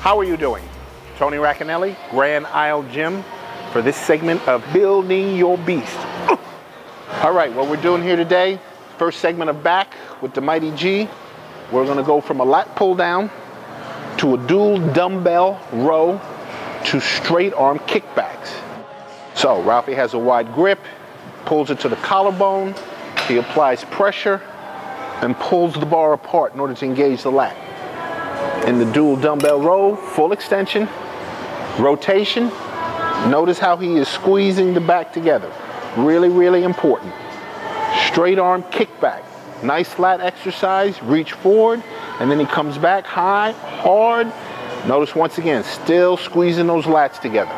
How are you doing? Tony Racanelli, Grand Isle Gym, for this segment of Building Your Beast. All right, what we're doing here today, first segment of back with the Mighty G. We're gonna go from a lat pull down to a dual dumbbell row to straight arm kickbacks. So Ralphie has a wide grip, pulls it to the collarbone, he applies pressure and pulls the bar apart in order to engage the lat. In the dual dumbbell row, full extension, rotation. Notice how he is squeezing the back together. Really, really important. Straight arm kickback. Nice lat exercise, reach forward, and then he comes back high, hard. Notice once again, still squeezing those lats together.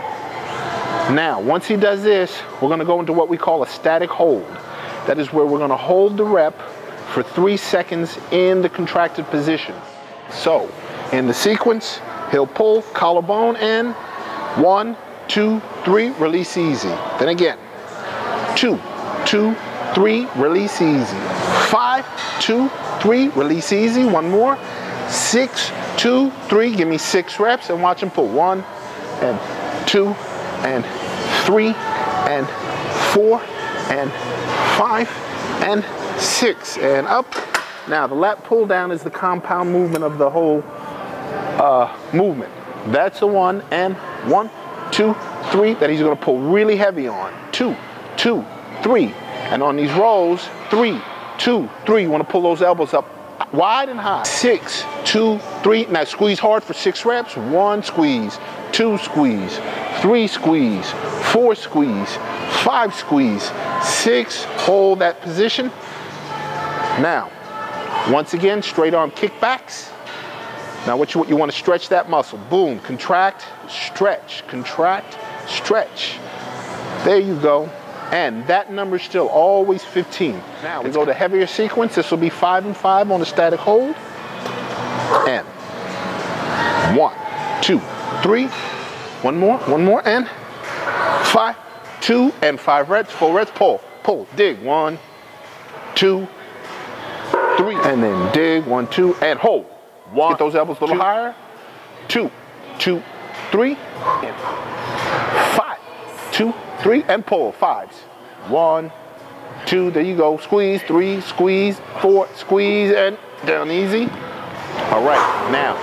Now, once he does this, we're gonna go into what we call a static hold. That is where we're gonna hold the rep for 3 seconds in the contracted position. So, in the sequence, he'll pull collarbone in, 1, 2, 3, release easy. Then again, 2, 2, 3, release easy. 5, 2, 3, release easy. One more. 6, 2, 3, give me 6 reps and watch him pull. 1 and 2 and 3 and 4 and 5 and 6 and up. Now the lat pull down is the compound movement of the whole movement. That's the one, and 1, 2, 3 that he's gonna pull really heavy on. 2, 2, 3. And on these rolls, 3, 2, 3. You wanna pull those elbows up wide and high. 6, 2, 3. Now squeeze hard for 6 reps. 1 squeeze, 2 squeeze, 3 squeeze, 4 squeeze, 5 squeeze, 6. Hold that position. Now, once again, straight arm kickbacks. Now what you want to stretch that muscle. Boom, contract, stretch, contract, stretch. There you go. And that number is still always 15. Now we go to heavier sequence. This will be 5 and 5 on the static hold. And 1, 2, 3. One more, and 5, 2, and 5 reps, 4 reps, pull, dig, 1, 2, 3, and then dig, 1, 2, and hold. 1, get those elbows a little higher. 2, 2, 3, and 5, 2, 3, and pull. 5s. 1, 2, there you go. Squeeze, 3, squeeze, 4, squeeze, and down easy. All right, now,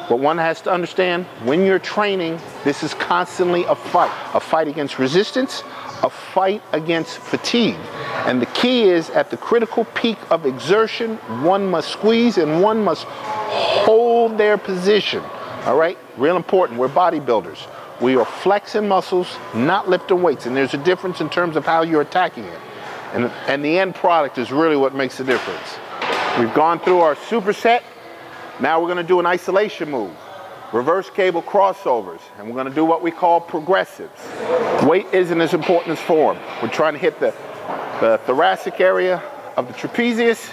what one has to understand, when you're training, this is constantly a fight against resistance, a fight against fatigue. And the key is, at the critical peak of exertion, one must squeeze and one must hold their position. All right, real important. We're bodybuilders. We are flexing muscles, not lifting weights. And there's a difference in terms of how you're attacking it. And the end product is really what makes the difference. We've gone through our superset. Now we're gonna do an isolation move. Reverse cable crossovers. And we're gonna do what we call progressives. Weight isn't as important as form. We're trying to hit the thoracic area of the trapezius.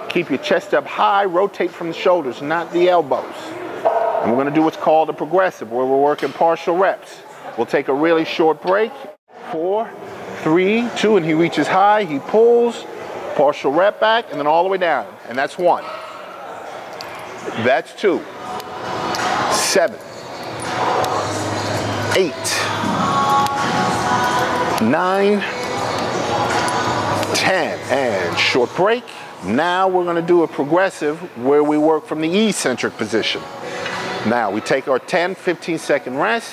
Keep your chest up high, rotate from the shoulders, not the elbows. And we're gonna do what's called a progressive, where we're working partial reps. We'll take a really short break. 4, 3, 2, and he reaches high, he pulls, partial rep back, and then all the way down. And that's 1. That's 2. 7, 8, 9, 10, and short break. Now we're gonna do a progressive where we work from the eccentric position. Now we take our 10, 15-second rest.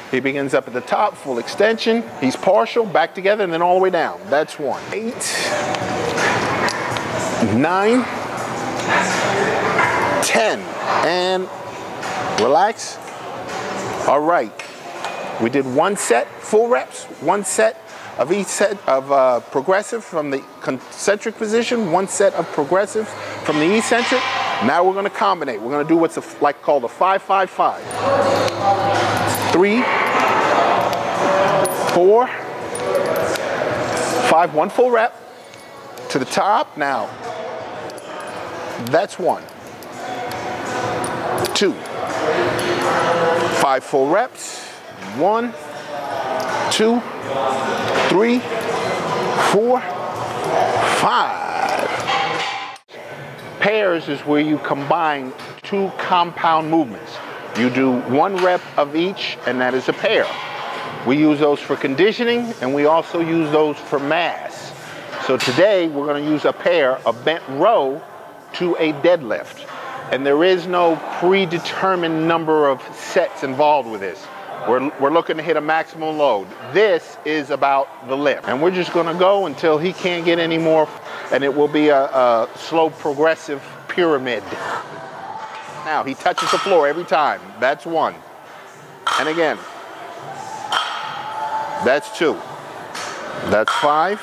He begins up at the top, full extension. He's partial, back together, and then all the way down. That's 1. 8, 9, 10, and relax. All right, we did 1 set, full reps, 1 set of each set of progressive from the concentric position, 1 set of progressive from the eccentric. Now we're gonna combinate. We're gonna do what's called a 5-5-5. 3, 4, 5, 1 full rep to the top. Now, that's 1, 2, 5 full reps. 1, 2, 3, 4, 5. Pairs is where you combine 2 compound movements. You do 1 rep of each, and that is a pair. We use those for conditioning, and we also use those for mass. So today, we're gonna use a pair of bent row to a deadlift. And there is no predetermined number of sets involved with this. We're looking to hit a maximum load. This is about the lift. And we're just gonna go until he can't get any more, and it will be a slow progressive pyramid. Now, he touches the floor every time. That's 1. And again, that's 2. That's 5.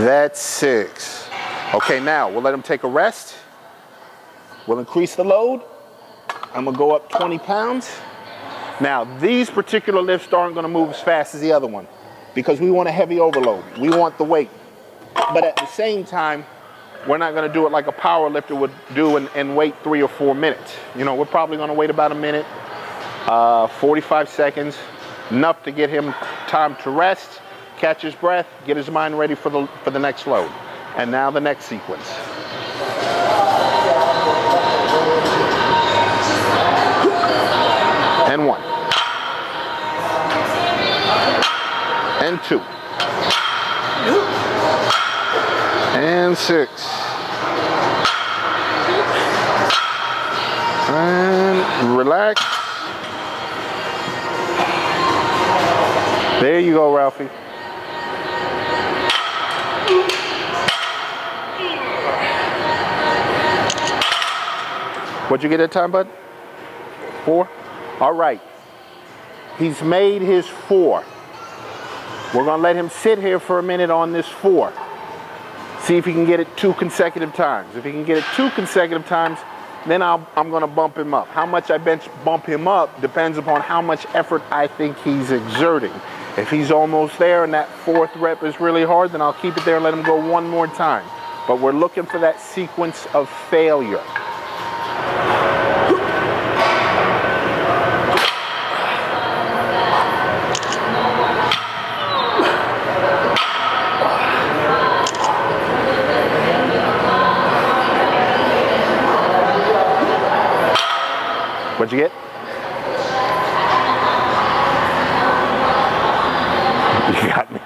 That's 6. Okay, now we'll let him take a rest. We'll increase the load. I'm gonna go up 20 pounds. Now, these particular lifts aren't gonna move as fast as the other one because we want a heavy overload. We want the weight. But at the same time, we're not gonna do it like a power lifter would do and wait 3 or 4 minutes. You know, we're probably gonna wait about a minute, 45 seconds, enough to get him time to rest, catch his breath, get his mind ready for the next load. And now the next sequence. And 1. And 2. And 6. And relax. There you go, Ralphie. What'd you get that time, bud? 4? All right. He's made his 4. We're gonna let him sit here for a minute on this 4. See if he can get it 2 consecutive times. If he can get it 2 consecutive times, then I'm gonna bump him up. How much I bump him up depends upon how much effort I think he's exerting. If he's almost there and that 4th rep is really hard, then I'll keep it there and let him go 1 more time. But we're looking for that sequence of failure. What'd you get? You got me.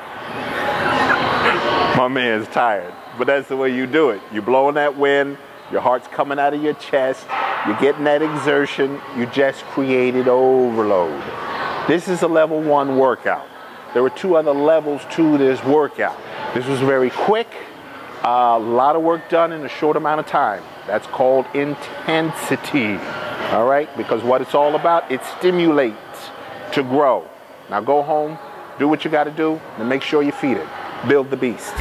My man's tired, but that's the way you do it. You're blowing that wind, your heart's coming out of your chest, you're getting that exertion, you just created overload. This is a level 1 workout. There were 2 other levels to this workout. This was very quick, a lot of work done in a short amount of time. That's called intensity. All right, because what it's all about, it stimulates to grow. Now go home, do what you got to do, and make sure you feed it. Build the beast.